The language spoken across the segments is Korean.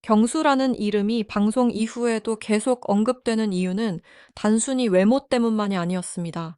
경수라는 이름이 방송 이후에도 계속 언급되는 이유는 단순히 외모 때문만이 아니었습니다.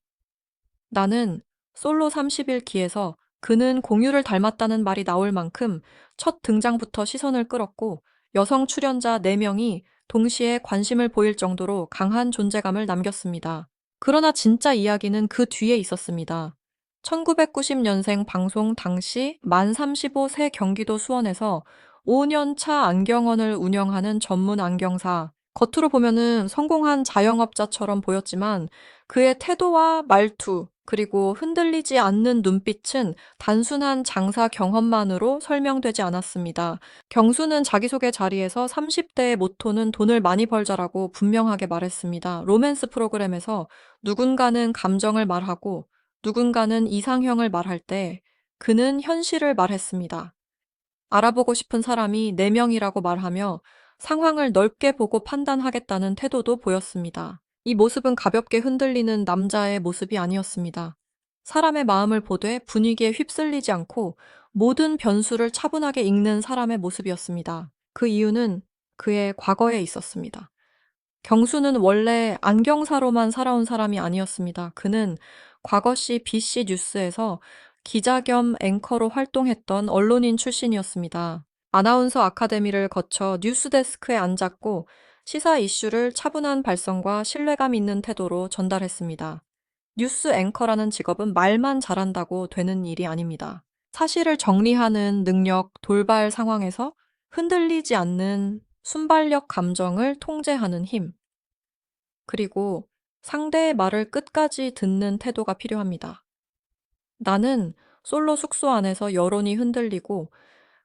나는 솔로 30일 기에서 그는 공유를 닮았다는 말이 나올 만큼 첫 등장부터 시선을 끌었고 여성 출연자 4명이 동시에 관심을 보일 정도로 강한 존재감을 남겼습니다. 그러나 진짜 이야기는 그 뒤에 있었습니다. 1990년생 방송 당시 만 35세 경기도 수원에서 5년 차 안경원을 운영하는 전문 안경사. 겉으로 보면은 성공한 자영업자처럼 보였지만 그의 태도와 말투, 그리고 흔들리지 않는 눈빛은 단순한 장사 경험만으로 설명되지 않았습니다. 경수는 자기소개 자리에서 30대의 모토는 돈을 많이 벌자라고 분명하게 말했습니다. 로맨스 프로그램에서 누군가는 감정을 말하고 누군가는 이상형을 말할 때 그는 현실을 말했습니다. 알아보고 싶은 사람이 4명이라고 말하며 상황을 넓게 보고 판단하겠다는 태도도 보였습니다. 이 모습은 가볍게 흔들리는 남자의 모습이 아니었습니다. 사람의 마음을 보되 분위기에 휩쓸리지 않고 모든 변수를 차분하게 읽는 사람의 모습이었습니다. 그 이유는 그의 과거에 있었습니다. 경수는 원래 안경사로만 살아온 사람이 아니었습니다. 그는 과거시 BC 뉴스에서 기자 겸 앵커로 활동했던 언론인 출신이었습니다. 아나운서 아카데미를 거쳐 뉴스데스크에 앉았고 시사 이슈를 차분한 발성과 신뢰감 있는 태도로 전달했습니다. 뉴스 앵커라는 직업은 말만 잘한다고 되는 일이 아닙니다. 사실을 정리하는 능력, 돌발 상황에서 흔들리지 않는 순발력 감정을 통제하는 힘, 그리고 상대의 말을 끝까지 듣는 태도가 필요합니다. 나는 솔로 숙소 안에서 여론이 흔들리고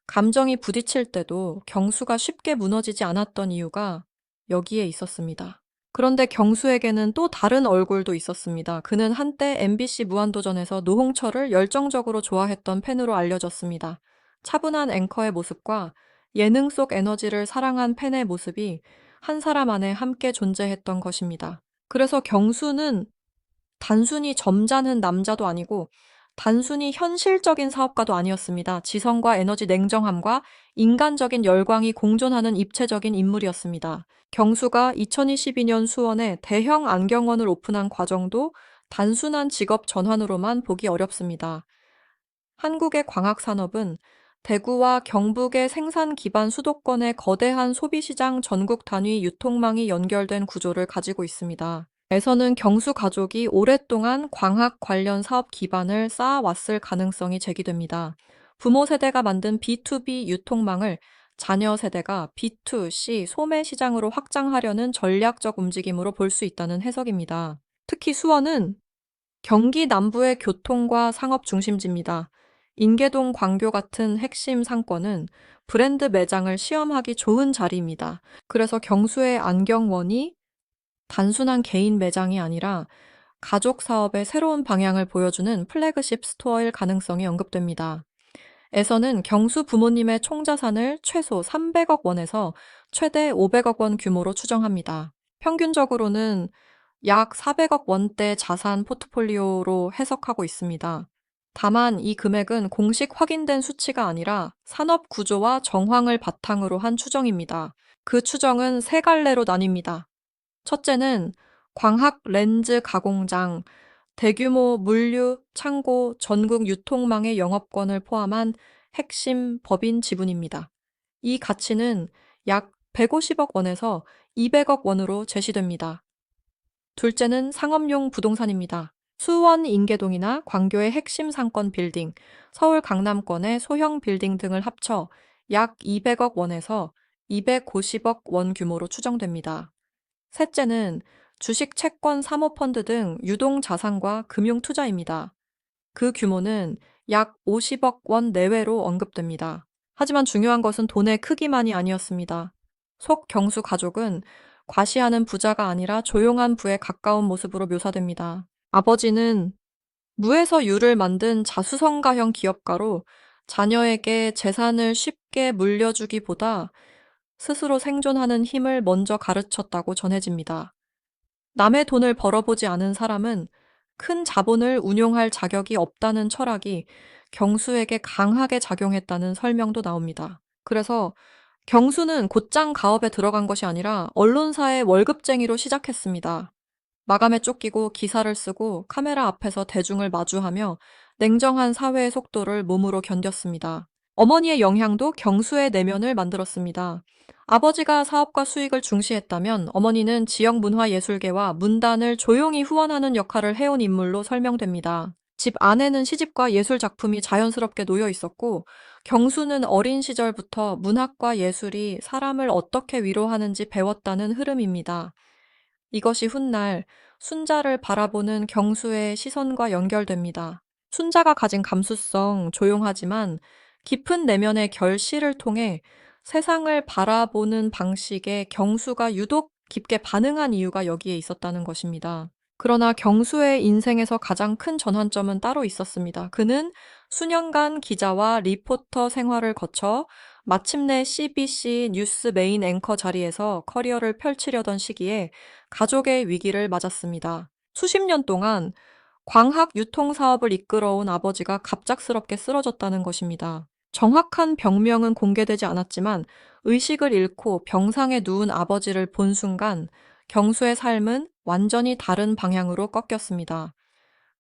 감정이 부딪힐 때도 경수가 쉽게 무너지지 않았던 이유가 여기에 있었습니다. 그런데 경수에게는 또 다른 얼굴도 있었습니다. 그는 한때 MBC 무한도전에서 노홍철을 열정적으로 좋아했던 팬으로 알려졌습니다. 차분한 앵커의 모습과 예능 속 에너지를 사랑한 팬의 모습이 한 사람 안에 함께 존재했던 것입니다. 그래서 경수는 단순히 점잖은 남자도 아니고 단순히 현실적인 사업가도 아니었습니다. 지성과 에너지 냉정함과 인간적인 열광이 공존하는 입체적인 인물이었습니다. 경수가 2022년 수원에 대형 안경원을 오픈한 과정도 단순한 직업 전환으로만 보기 어렵습니다. 한국의 광학산업은 대구와 경북의 생산 기반 수도권의 거대한 소비시장 전국 단위 유통망이 연결된 구조를 가지고 있습니다. 에서는 경수 가족이 오랫동안 광학 관련 사업 기반을 쌓아왔을 가능성이 제기됩니다. 부모 세대가 만든 B2B 유통망을 자녀 세대가 B2C 소매 시장으로 확장하려는 전략적 움직임으로 볼 수 있다는 해석입니다. 특히 수원은 경기 남부의 교통과 상업 중심지입니다. 인계동 광교 같은 핵심 상권은 브랜드 매장을 시험하기 좋은 자리입니다. 그래서 경수의 안경원이 단순한 개인 매장이 아니라 가족 사업의 새로운 방향을 보여주는 플래그십 스토어일 가능성이 언급됩니다. 에서는 경수 부모님의 총자산을 최소 300억 원에서 최대 500억 원 규모로 추정합니다. 평균적으로는 약 400억 원대 자산 포트폴리오로 해석하고 있습니다. 다만 이 금액은 공식 확인된 수치가 아니라 산업 구조와 정황을 바탕으로 한 추정입니다. 그 추정은 세 갈래로 나뉩니다. 첫째는 광학 렌즈 가공장, 대규모 물류, 창고, 전국 유통망의 영업권을 포함한 핵심 법인 지분입니다. 이 가치는 약 150억 원에서 200억 원으로 제시됩니다. 둘째는 상업용 부동산입니다. 수원 인계동이나 광교의 핵심 상권 빌딩, 서울 강남권의 소형 빌딩 등을 합쳐 약 200억 원에서 250억 원 규모로 추정됩니다. 셋째는 주식 채권 사모펀드 등 유동 자산과 금융 투자입니다. 그 규모는 약 50억 원 내외로 언급됩니다. 하지만 중요한 것은 돈의 크기만이 아니었습니다. 속 경수 가족은 과시하는 부자가 아니라 조용한 부에 가까운 모습으로 묘사됩니다. 아버지는 무에서 유를 만든 자수성가형 기업가로 자녀에게 재산을 쉽게 물려주기보다 스스로 생존하는 힘을 먼저 가르쳤다고 전해집니다. 남의 돈을 벌어보지 않은 사람은 큰 자본을 운용할 자격이 없다는 철학이 경수에게 강하게 작용했다는 설명도 나옵니다. 그래서 경수는 곧장 가업에 들어간 것이 아니라 언론사의 월급쟁이로 시작했습니다. 마감에 쫓기고 기사를 쓰고 카메라 앞에서 대중을 마주하며 냉정한 사회의 속도를 몸으로 견뎠습니다. 어머니의 영향도 경수의 내면을 만들었습니다. 아버지가 사업과 수익을 중시했다면 어머니는 지역 문화예술계와 문단을 조용히 후원하는 역할을 해온 인물로 설명됩니다. 집 안에는 시집과 예술 작품이 자연스럽게 놓여 있었고, 경수는 어린 시절부터 문학과 예술이 사람을 어떻게 위로하는지 배웠다는 흐름입니다. 이것이 훗날 순자를 바라보는 경수의 시선과 연결됩니다. 순자가 가진 감수성, 조용하지만 깊은 내면의 결실을 통해 세상을 바라보는 방식에 경수가 유독 깊게 반응한 이유가 여기에 있었다는 것입니다. 그러나 경수의 인생에서 가장 큰 전환점은 따로 있었습니다. 그는 수년간 기자와 리포터 생활을 거쳐 마침내 CBC 뉴스 메인 앵커 자리에서 커리어를 펼치려던 시기에 가족의 위기를 맞았습니다. 수십 년 동안 광학 유통 사업을 이끌어온 아버지가 갑작스럽게 쓰러졌다는 것입니다. 정확한 병명은 공개되지 않았지만 의식을 잃고 병상에 누운 아버지를 본 순간 경수의 삶은 완전히 다른 방향으로 꺾였습니다.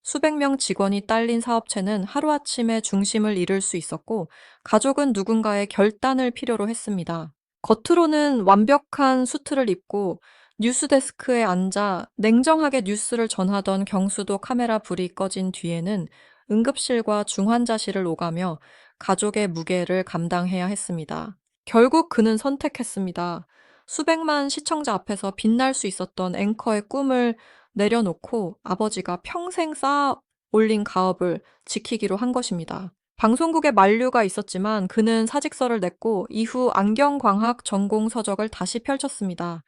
수백 명 직원이 딸린 사업체는 하루아침에 중심을 잃을 수 있었고, 가족은 누군가의 결단을 필요로 했습니다. 겉으로는 완벽한 수트를 입고 뉴스데스크에 앉아 냉정하게 뉴스를 전하던 경수도 카메라 불이 꺼진 뒤에는 응급실과 중환자실을 오가며 가족의 무게를 감당해야 했습니다. 결국 그는 선택했습니다. 수백만 시청자 앞에서 빛날 수 있었던 앵커의 꿈을 내려놓고 아버지가 평생 쌓아 올린 가업을 지키기로 한 것입니다. 방송국에 만류가 있었지만 그는 사직서를 냈고 이후 안경광학 전공 서적을 다시 펼쳤습니다.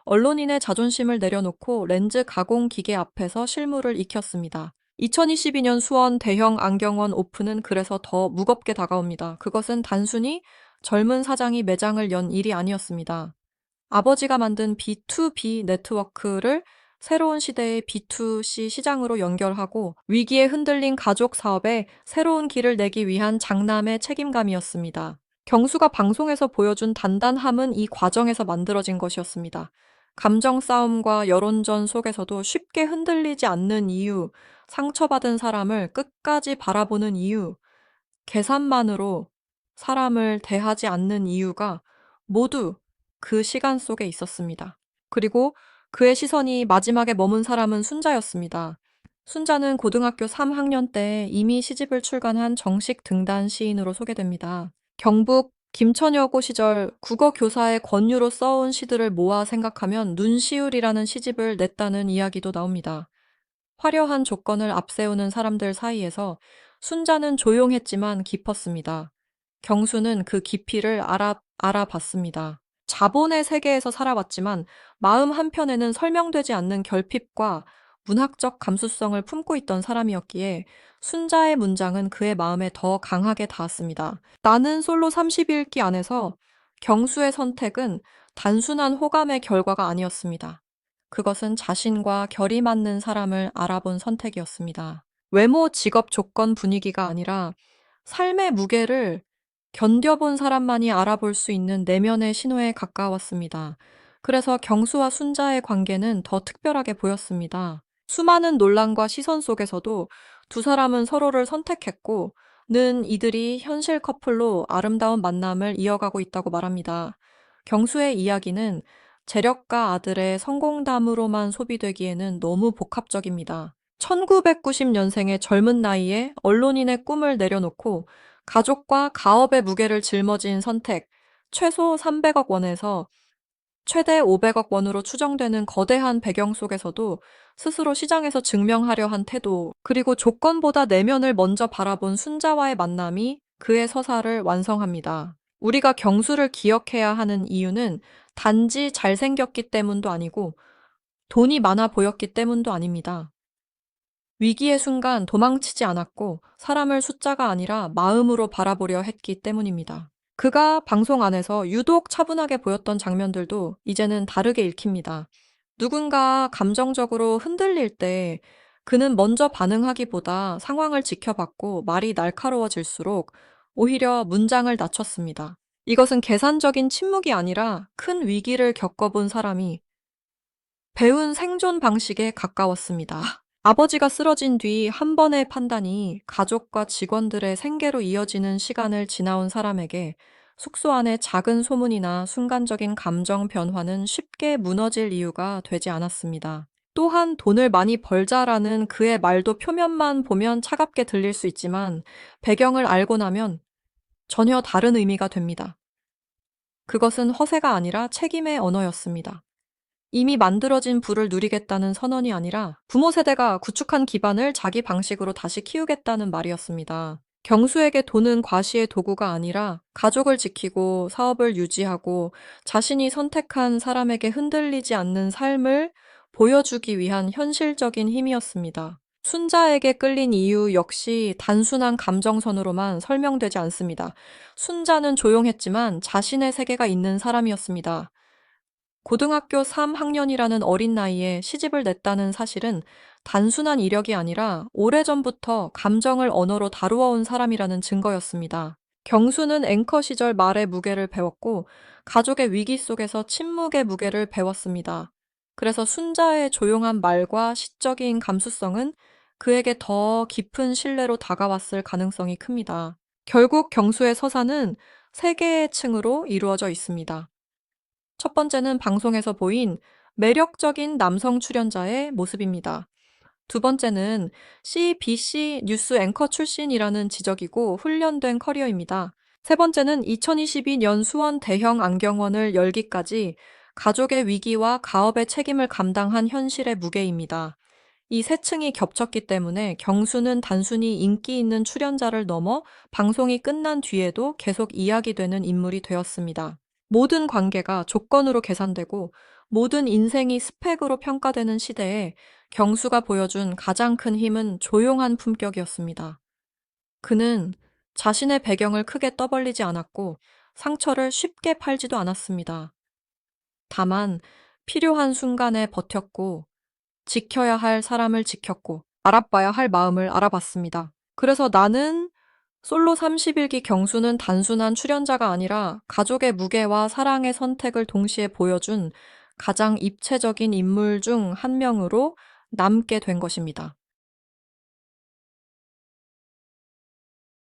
언론인의 자존심을 내려놓고 렌즈 가공 기계 앞에서 실무를 익혔습니다. 2022년 수원 대형 안경원 오픈은 그래서 더 무겁게 다가옵니다. 그것은 단순히 젊은 사장이 매장을 연 일이 아니었습니다. 아버지가 만든 B2B 네트워크를 새로운 시대의 B2C 시장으로 연결하고 위기에 흔들린 가족 사업에 새로운 길을 내기 위한 장남의 책임감이었습니다. 경수가 방송에서 보여준 단단함은 이 과정에서 만들어진 것이었습니다. 감정 싸움과 여론전 속에서도 쉽게 흔들리지 않는 이유, 상처받은 사람을 끝까지 바라보는 이유, 계산만으로 사람을 대하지 않는 이유가 모두 그 시간 속에 있었습니다. 그리고 그의 시선이 마지막에 머문 사람은 순자였습니다. 순자는 고등학교 3학년 때 이미 시집을 출간한 정식 등단 시인으로 소개됩니다. 경북 김천여고 시절 국어 교사의 권유로 써온 시들을 모아 생각하면 눈시울이라는 시집을 냈다는 이야기도 나옵니다. 화려한 조건을 앞세우는 사람들 사이에서 순자는 조용했지만 깊었습니다. 경수는 그 깊이를 알아봤습니다. 자본의 세계에서 살아왔지만 마음 한편에는 설명되지 않는 결핍과 문학적 감수성을 품고 있던 사람이었기에 순자의 문장은 그의 마음에 더 강하게 닿았습니다. 나는 솔로 30일기 안에서 경수의 선택은 단순한 호감의 결과가 아니었습니다. 그것은 자신과 결이 맞는 사람을 알아본 선택이었습니다. 외모, 직업, 조건, 분위기가 아니라 삶의 무게를 견뎌본 사람만이 알아볼 수 있는 내면의 신호에 가까웠습니다. 그래서 경수와 순자의 관계는 더 특별하게 보였습니다. 수많은 논란과 시선 속에서도 두 사람은 서로를 선택했고, 는 이들이 현실 커플로 아름다운 만남을 이어가고 있다고 말합니다. 경수의 이야기는 재력가 아들의 성공담으로만 소비되기에는 너무 복합적입니다. 1990년생의 젊은 나이에 언론인의 꿈을 내려놓고 가족과 가업의 무게를 짊어진 선택, 최소 300억 원에서 최대 500억 원으로 추정되는 거대한 배경 속에서도 스스로 시장에서 증명하려 한 태도, 그리고 조건보다 내면을 먼저 바라본 순자와의 만남이 그의 서사를 완성합니다. 우리가 경수를 기억해야 하는 이유는 단지 잘생겼기 때문도 아니고 돈이 많아 보였기 때문도 아닙니다. 위기의 순간 도망치지 않았고 사람을 숫자가 아니라 마음으로 바라보려 했기 때문입니다. 그가 방송 안에서 유독 차분하게 보였던 장면들도 이제는 다르게 읽힙니다. 누군가 감정적으로 흔들릴 때 그는 먼저 반응하기보다 상황을 지켜봤고 말이 날카로워질수록 오히려 문장을 낮췄습니다. 이것은 계산적인 침묵이 아니라 큰 위기를 겪어본 사람이 배운 생존 방식에 가까웠습니다. 아버지가 쓰러진 뒤 한 번의 판단이 가족과 직원들의 생계로 이어지는 시간을 지나온 사람에게 숙소 안의 작은 소문이나 순간적인 감정 변화는 쉽게 무너질 이유가 되지 않았습니다. 또한 돈을 많이 벌자라는 그의 말도 표면만 보면 차갑게 들릴 수 있지만 배경을 알고 나면 전혀 다른 의미가 됩니다. 그것은 허세가 아니라 책임의 언어였습니다. 이미 만들어진 부를 누리겠다는 선언이 아니라 부모 세대가 구축한 기반을 자기 방식으로 다시 키우겠다는 말이었습니다. 경수에게 돈은 과시의 도구가 아니라 가족을 지키고 사업을 유지하고 자신이 선택한 사람에게 흔들리지 않는 삶을 보여주기 위한 현실적인 힘이었습니다. 순자에게 끌린 이유 역시 단순한 감정선으로만 설명되지 않습니다. 순자는 조용했지만 자신의 세계가 있는 사람이었습니다. 고등학교 3학년이라는 어린 나이에 시집을 냈다는 사실은 단순한 이력이 아니라 오래전부터 감정을 언어로 다루어온 사람이라는 증거였습니다. 경수는 앵커 시절 말의 무게를 배웠고 가족의 위기 속에서 침묵의 무게를 배웠습니다. 그래서 순자의 조용한 말과 시적인 감수성은 그에게 더 깊은 신뢰로 다가왔을 가능성이 큽니다. 결국 경수의 서사는 세 개의 층으로 이루어져 있습니다. 첫 번째는 방송에서 보인 매력적인 남성 출연자의 모습입니다. 두 번째는 CBC 뉴스 앵커 출신이라는 지적이고 훈련된 커리어입니다. 세 번째는 2022년 수원 대형 안경원을 열기까지 가족의 위기와 가업의 책임을 감당한 현실의 무게입니다. 이 세 층이 겹쳤기 때문에 경수는 단순히 인기 있는 출연자를 넘어 방송이 끝난 뒤에도 계속 이야기되는 인물이 되었습니다. 모든 관계가 조건으로 계산되고 모든 인생이 스펙으로 평가되는 시대에 경수가 보여준 가장 큰 힘은 조용한 품격이었습니다. 그는 자신의 배경을 크게 떠벌리지 않았고 상처를 쉽게 팔지도 않았습니다. 다만 필요한 순간에 버텼고 지켜야 할 사람을 지켰고 알아봐야 할 마음을 알아봤습니다. 그래서 나는 솔로 31기 경수는 단순한 출연자가 아니라 가족의 무게와 사랑의 선택을 동시에 보여준 가장 입체적인 인물 중 한 명으로 남게 된 것입니다.